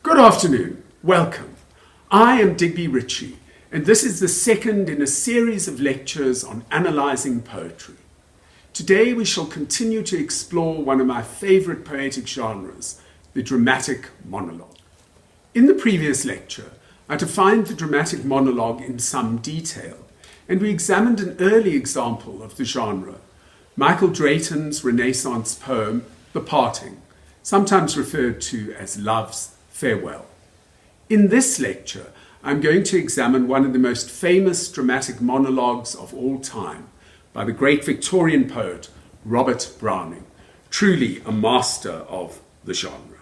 Good afternoon, welcome. I am Digby Ricci, and this is the second in a series of lectures on analysing poetry. Today we shall continue to explore one of my favourite poetic genres, the dramatic monologue. In the previous lecture, I defined the dramatic monologue in some detail, and we examined an early example of the genre, Michael Drayton's Renaissance poem, The Parting, sometimes referred to as Love's Farewell. In this lecture, I'm going to examine one of the most famous dramatic monologues of all time by the great Victorian poet Robert Browning, truly a master of the genre.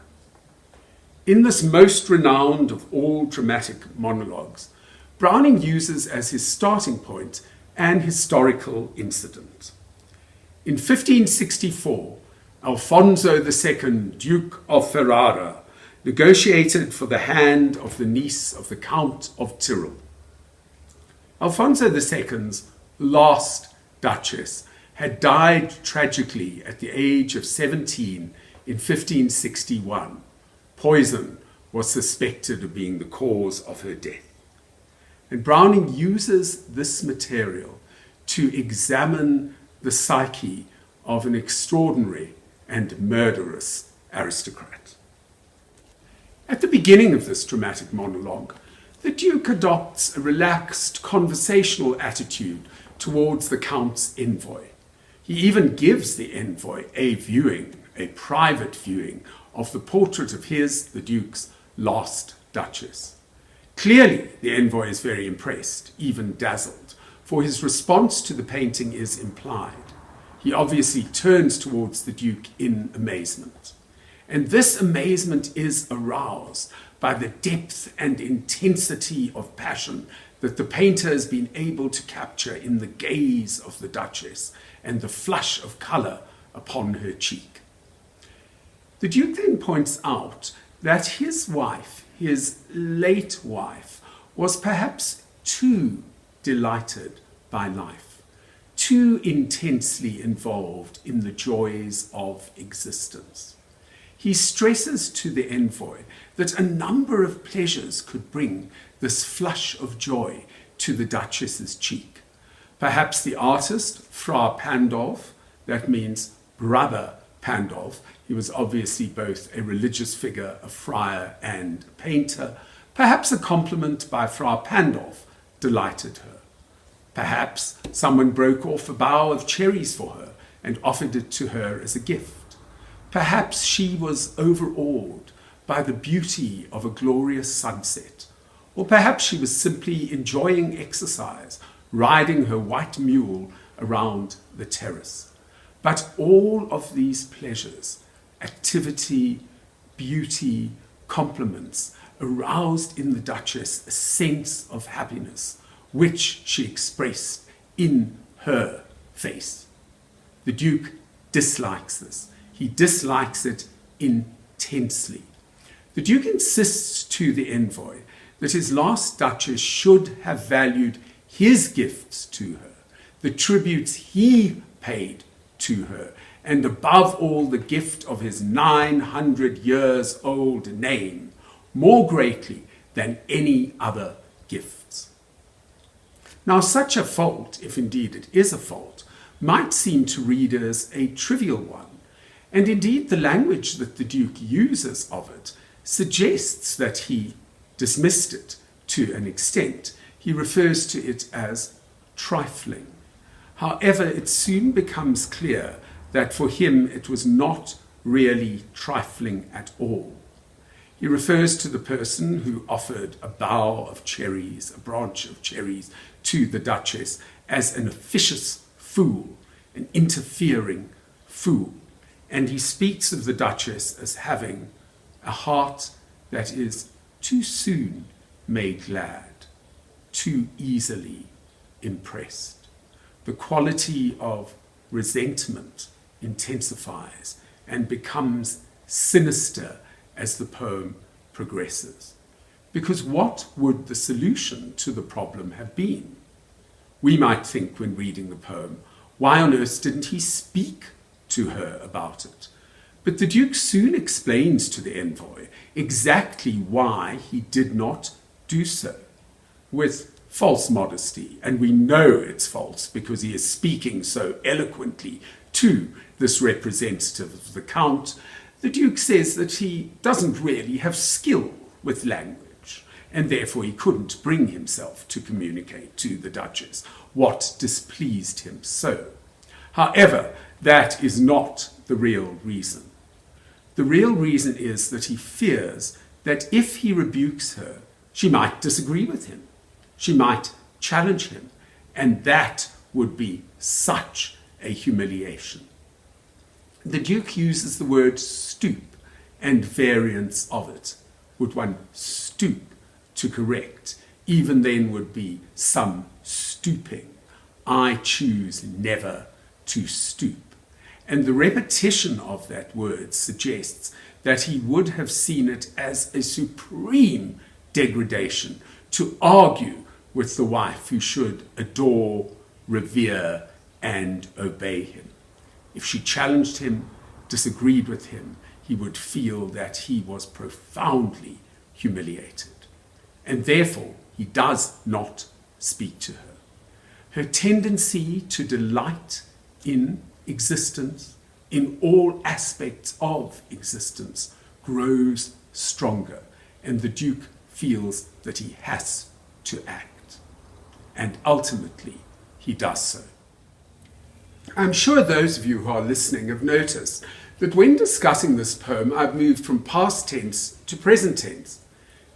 In this most renowned of all dramatic monologues, Browning uses as his starting point an historical incident. In 1564, Alfonso II, Duke of Ferrara, negotiated for the hand of the niece of the Count of Tyrol. Alfonso II's last Duchess had died tragically at the age of 17 in 1561. Poison was suspected of being the cause of her death. And Browning uses this material to examine the psyche of an extraordinary and murderous aristocrat. At the beginning of this dramatic monologue, the Duke adopts a relaxed conversational attitude towards the Count's envoy. He even gives the envoy a private viewing of the portrait of the Duke's last Duchess. Clearly, the envoy is very impressed, even dazzled, for his response to the painting is implied. He obviously turns towards the Duke in amazement. And this amazement is aroused by the depth and intensity of passion that the painter has been able to capture in the gaze of the Duchess and the flush of colour upon her cheek. The Duke then points out that his wife, his late wife, was perhaps too delighted by life, too intensely involved in the joys of existence. He stresses to the envoy that a number of pleasures could bring this flush of joy to the Duchess's cheek. Perhaps the artist, Fra Pandolf, that means brother Pandolf, he was obviously both a religious figure, a friar and a painter. Perhaps a compliment by Fra Pandolf delighted her. Perhaps someone broke off a bough of cherries for her and offered it to her as a gift. Perhaps she was overawed by the beauty of a glorious sunset, or perhaps she was simply enjoying exercise, riding her white mule around the terrace. But all of these pleasures, activity, beauty, compliments, aroused in the Duchess a sense of happiness, which she expressed in her face. The Duke dislikes this. He dislikes it intensely. The Duke insists to the envoy that his last Duchess should have valued his gifts to her, the tributes he paid to her, and above all the gift of his 900 years old name, more greatly than any other gifts. Now, such a fault, if indeed it is a fault, might seem to readers a trivial one. And indeed, the language that the Duke uses of it suggests that he dismissed it to an extent. He refers to it as trifling. However, it soon becomes clear that for him it was not really trifling at all. He refers to the person who offered a bough of cherries, a branch of cherries, to the Duchess as an officious fool, an interfering fool. And he speaks of the Duchess as having a heart that is too soon made glad, too easily impressed. The quality of resentment intensifies and becomes sinister as the poem progresses. Because what would the solution to the problem have been? We might think when reading the poem, why on earth didn't he speak to her about it? But the Duke soon explains to the envoy exactly why he did not do so, with false modesty, and we know it's false because he is speaking so eloquently to this representative of the Count. The Duke says that he doesn't really have skill with language, and therefore he couldn't bring himself to communicate to the Duchess what displeased him so. However, that is not the real reason. The real reason is that he fears that if he rebukes her, she might disagree with him. She might challenge him, and that would be such a humiliation. The Duke uses the word stoop and variants of it. Would one stoop to correct? Even then would be some stooping. I choose never to stoop. And the repetition of that word suggests that he would have seen it as a supreme degradation to argue with the wife who should adore, revere, and obey him. If she challenged him, disagreed with him, he would feel that he was profoundly humiliated. And therefore, he does not speak to her. Her tendency to delight in existence, in all aspects of existence, grows stronger, and the Duke feels that he has to act. And ultimately, he does so. I'm sure those of you who are listening have noticed that when discussing this poem, I've moved from past tense to present tense.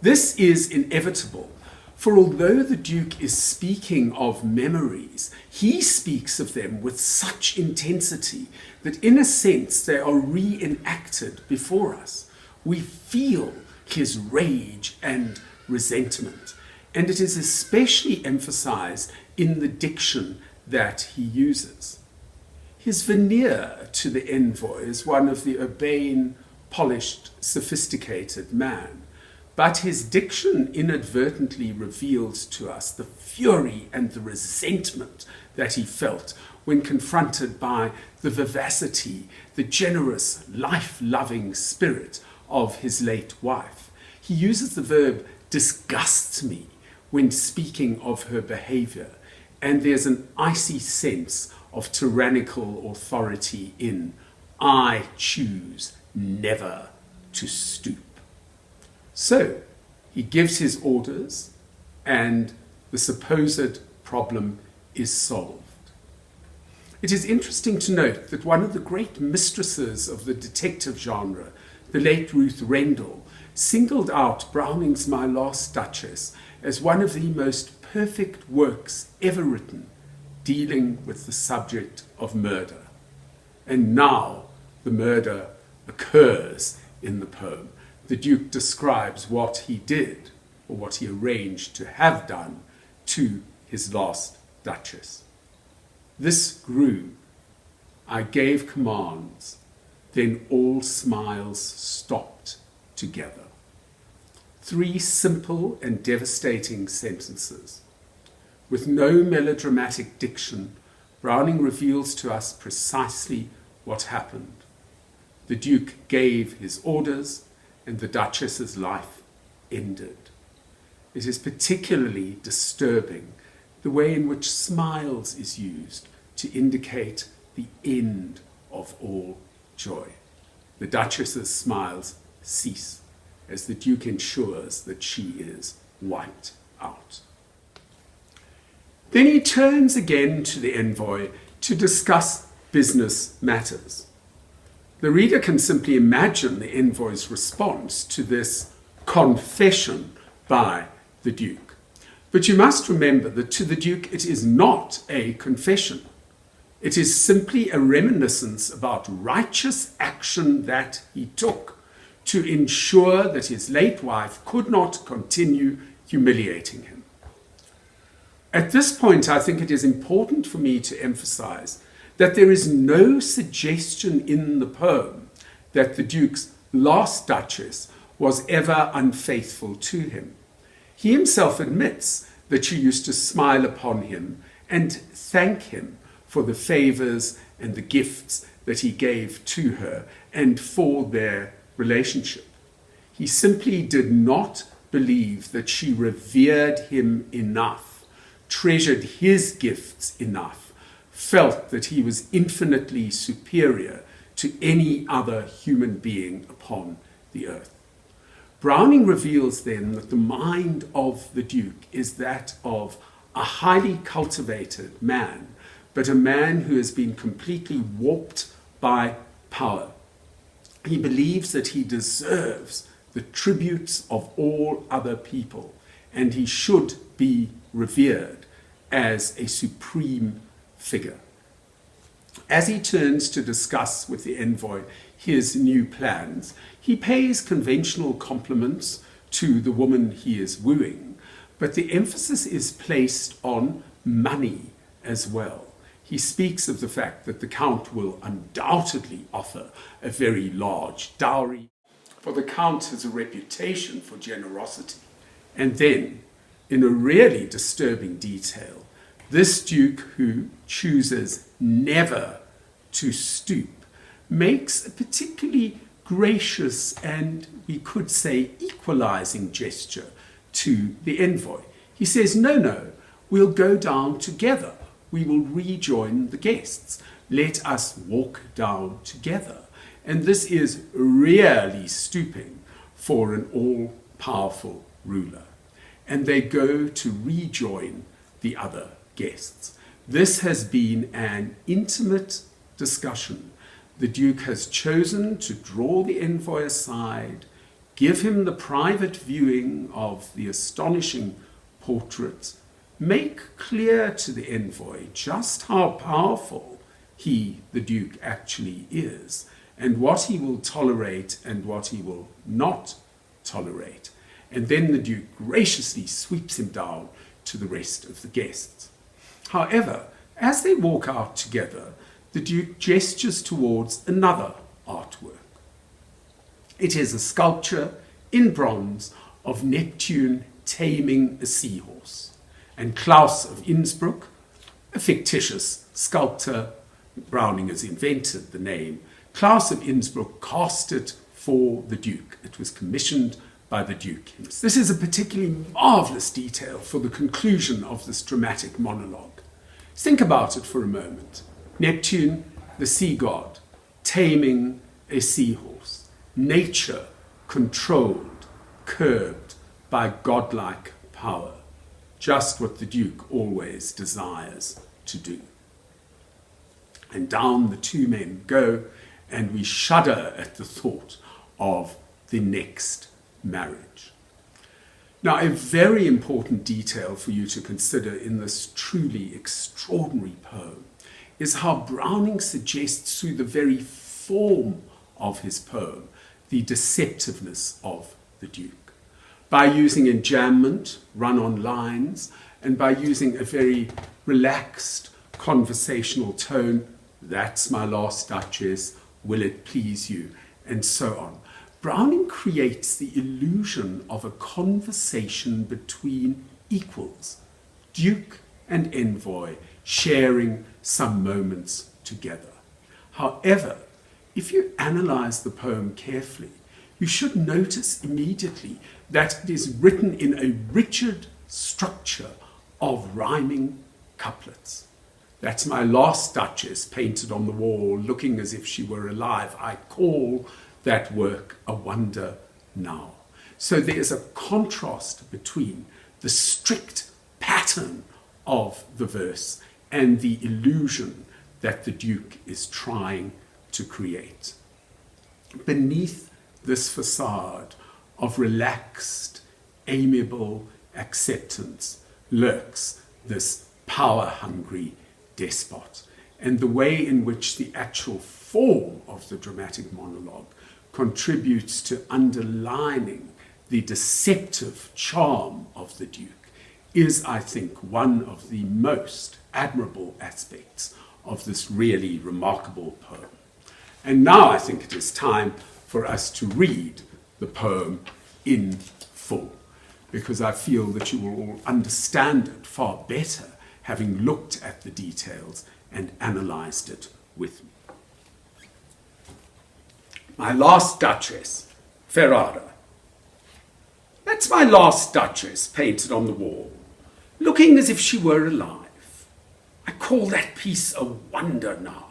This is inevitable, for although the Duke is speaking of memories, he speaks of them with such intensity that in a sense they are reenacted before us. We feel his rage and resentment, and it is especially emphasized in the diction that he uses. His veneer to the envoy is one of the urbane, polished, sophisticated man, but his diction inadvertently reveals to us the fury and the resentment that he felt when confronted by the vivacity, the generous, life-loving spirit of his late wife. He uses the verb disgusts me when speaking of her behavior, and there's an icy sense of tyrannical authority in I choose never to stoop. So he gives his orders and the supposed problem is solved. It is interesting to note that one of the great mistresses of the detective genre, the late Ruth Rendell, singled out Browning's My Last Duchess as one of the most perfect works ever written dealing with the subject of murder. And now the murder occurs in the poem. The Duke describes what he did, or what he arranged to have done, to his last Duchess. This grew. I gave commands, then all smiles stopped together. 3 simple and devastating sentences. With no melodramatic diction, Browning reveals to us precisely what happened. The Duke gave his orders, and the Duchess's life ended. It is particularly disturbing the way in which smiles is used to indicate the end of all joy. The Duchess's smiles cease as the Duke ensures that she is wiped out. Then he turns again to the envoy to discuss business matters. The reader can simply imagine the envoy's response to this confession by the Duke. But you must remember that to the Duke it is not a confession. It is simply a reminiscence about righteous action that he took to ensure that his late wife could not continue humiliating him. At this point, I think it is important for me to emphasize that there is no suggestion in the poem that the Duke's last Duchess was ever unfaithful to him. He himself admits that she used to smile upon him and thank him for the favors and the gifts that he gave to her and for their relationship. He simply did not believe that she revered him enough, treasured his gifts enough, felt that he was infinitely superior to any other human being upon the earth. Browning reveals then that the mind of the Duke is that of a highly cultivated man, but a man who has been completely warped by power. He believes that he deserves the tributes of all other people, and he should be revered as a supreme figure. As he turns to discuss with the envoy his new plans, he pays conventional compliments to the woman he is wooing, but the emphasis is placed on money as well. He speaks of the fact that the Count will undoubtedly offer a very large dowry, for the Count has a reputation for generosity. And then, in a really disturbing detail, this Duke, who chooses never to stoop, makes a particularly gracious and, we could say, equalizing gesture to the envoy. He says, no, we'll go down together. We will rejoin the guests. Let us walk down together. And this is really stooping for an all-powerful ruler. And they go to rejoin the other guests. This has been an intimate discussion. The Duke has chosen to draw the envoy aside, give him the private viewing of the astonishing portrait, make clear to the envoy just how powerful he, the Duke, actually is, and what he will tolerate and what he will not tolerate. And then the Duke graciously sweeps him down to the rest of the guests. However, as they walk out together, the Duke gestures towards another artwork. It is a sculpture in bronze of Neptune taming a seahorse. And Claus of Innsbruck, a fictitious sculptor, Browning has invented the name, Claus of Innsbruck cast it for the Duke. It was commissioned by the Duke. This is a particularly marvellous detail for the conclusion of this dramatic monologue. Think about it for a moment. Neptune, the sea god, taming a seahorse. Nature controlled, curbed by godlike power. Just what the Duke always desires to do. And down the two men go, and we shudder at the thought of the next marriage. Now, a very important detail for you to consider in this truly extraordinary poem is how Browning suggests through the very form of his poem the deceptiveness of the Duke. By using enjambment, run-on lines, and by using a very relaxed conversational tone, that's my last Duchess, will it please you, and so on. Browning creates the illusion of a conversation between equals, Duke and envoy sharing some moments together. However, if you analyze the poem carefully, you should notice immediately that it is written in a rigid structure of rhyming couplets. That's my last Duchess painted on the wall, looking as if she were alive. I call that work a wonder now. So there's a contrast between the strict pattern of the verse and the illusion that the Duke is trying to create. Beneath this facade of relaxed, amiable acceptance lurks this power-hungry despot, and the way in which the actual form of the dramatic monologue contributes to underlining the deceptive charm of the Duke is, I think, one of the most admirable aspects of this really remarkable poem. And now I think it is time for us to read the poem in full, because I feel that you will all understand it far better having looked at the details and analysed it with me. My Last Duchess, Ferrara. That's my Last Duchess painted on the wall, looking as if she were alive. I call that piece a wonder now.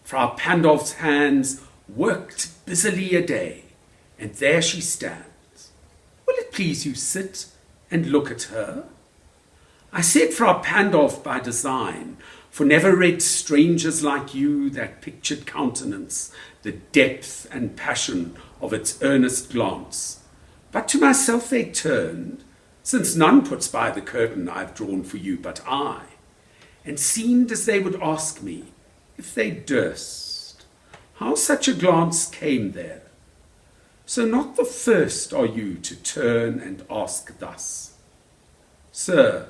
Frau Pandolf's hands worked busily a day, and there she stands. Will it please you sit and look at her? I said Frau Pandolf by design, for never read strangers like you that pictured countenance, the depth and passion of its earnest glance. But to myself they turned, since none puts by the curtain I've drawn for you but I, and seemed as they would ask me, if they durst, how such a glance came there. So not the first are you to turn and ask thus. Sir,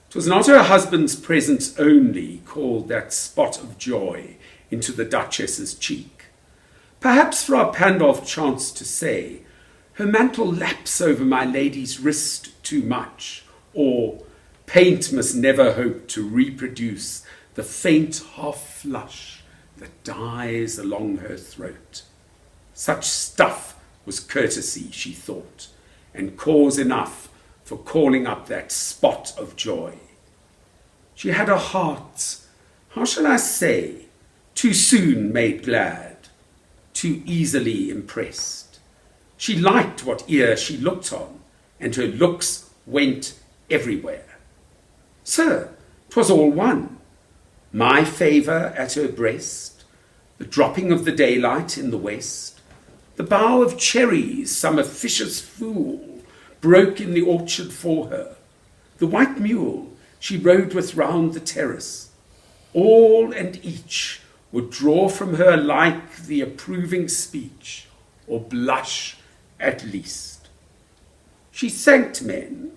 'twas not her husband's presence only called that spot of joy into the Duchess's cheek. Perhaps Frau Pandolf chanced to say, her mantle laps over my lady's wrist too much, or paint must never hope to reproduce the faint half flush that dies along her throat. Such stuff was courtesy, she thought, and cause enough for calling up that spot of joy. She had a heart, how shall I say, too soon made glad, too easily impressed. She liked what ear she looked on, and her looks went everywhere. Sir, 'twas all one. My favour at her breast, the dropping of the daylight in the west, the bough of cherries some officious fool broke in the orchard for her, the white mule she rode with round the terrace, all and each would draw from her like the approving speech, or blush at least. She thanked men,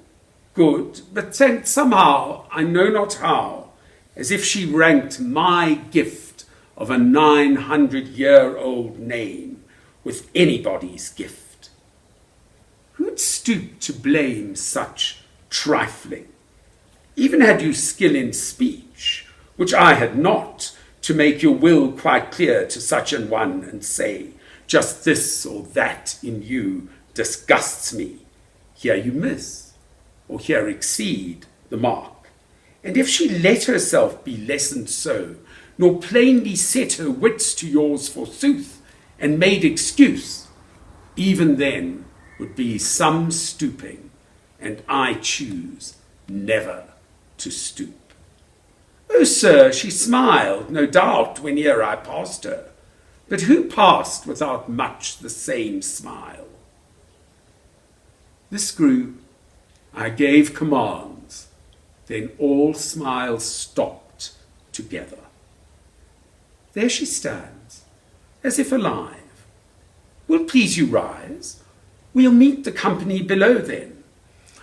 good, but thanked somehow, I know not how, as if she ranked my gift of a 900-year-old name with anybody's gift. Who'd stoop to blame such trifling? Even had you skill in speech, which I had not, to make your will quite clear to such an one and say, just this or that in you disgusts me, here you miss, or here exceed the mark. And if she let herself be lessoned so, nor plainly set her wits to yours forsooth, and made excuse, even then would be some stooping, and I choose never to stoop. Oh, sir, she smiled, no doubt, when ere I passed her, but who passed without much the same smile? This grew, I gave commands, then all smiles stopped together. There she stands, as if alive. Will please you rise? We'll meet the company below then.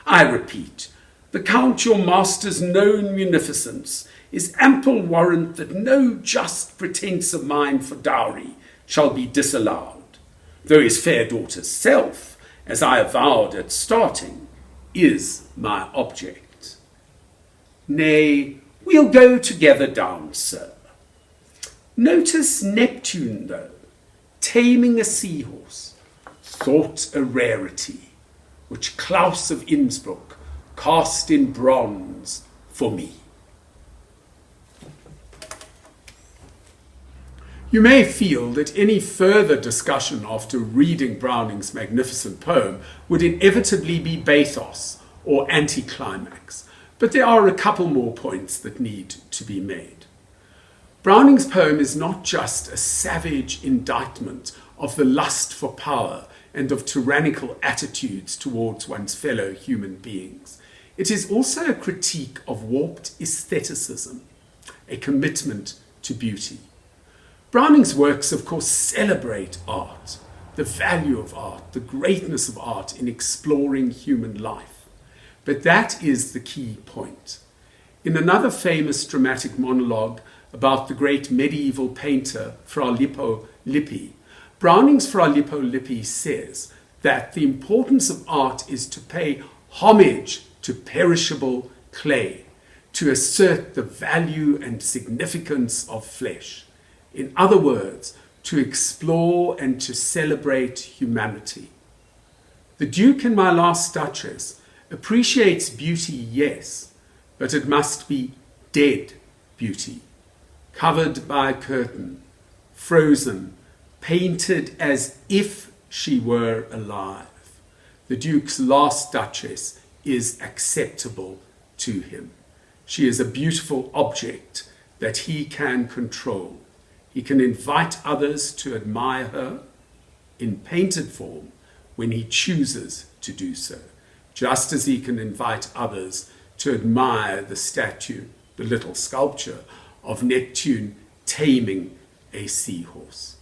I repeat, the Count your master's known munificence is ample warrant that no just pretence of mine for dowry shall be disallowed, though his fair daughter's self, as I avowed at starting, is my object. Nay, we'll go together down, sir. Notice Neptune, though, taming a seahorse, thought a rarity, which Claus of Innsbruck cast in bronze for me. You may feel that any further discussion after reading Browning's magnificent poem would inevitably be bathos or anticlimax, but there are a couple more points that need to be made. Browning's poem is not just a savage indictment of the lust for power and of tyrannical attitudes towards one's fellow human beings. It is also a critique of warped aestheticism, a commitment to beauty. Browning's works, of course, celebrate art, the value of art, the greatness of art in exploring human life. But that is the key point. In another famous dramatic monologue about the great medieval painter Fra Lippo Lippi, Browning's Fra Lippo Lippi says that the importance of art is to pay homage to perishable clay, to assert the value and significance of flesh. In other words, to explore and to celebrate humanity. The Duke in My Last Duchess appreciates beauty, yes, but it must be dead beauty, covered by a curtain, frozen, painted as if she were alive. The Duke's Last Duchess is acceptable to him. She is a beautiful object that he can control. He can invite others to admire her in painted form when he chooses to do so, just as he can invite others to admire the statue, the little sculpture of Neptune taming a seahorse.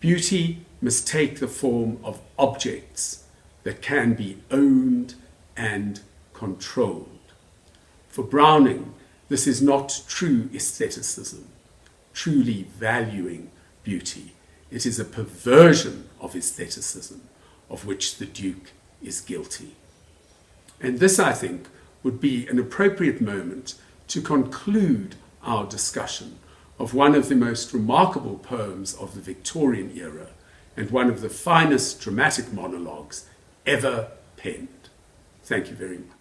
Beauty must take the form of objects that can be owned and controlled. For Browning, this is not true aestheticism, truly valuing beauty. It is a perversion of aestheticism, of which the Duke is guilty. And this, I think, would be an appropriate moment to conclude our discussion of one of the most remarkable poems of the Victorian era and one of the finest dramatic monologues ever penned. Thank you very much.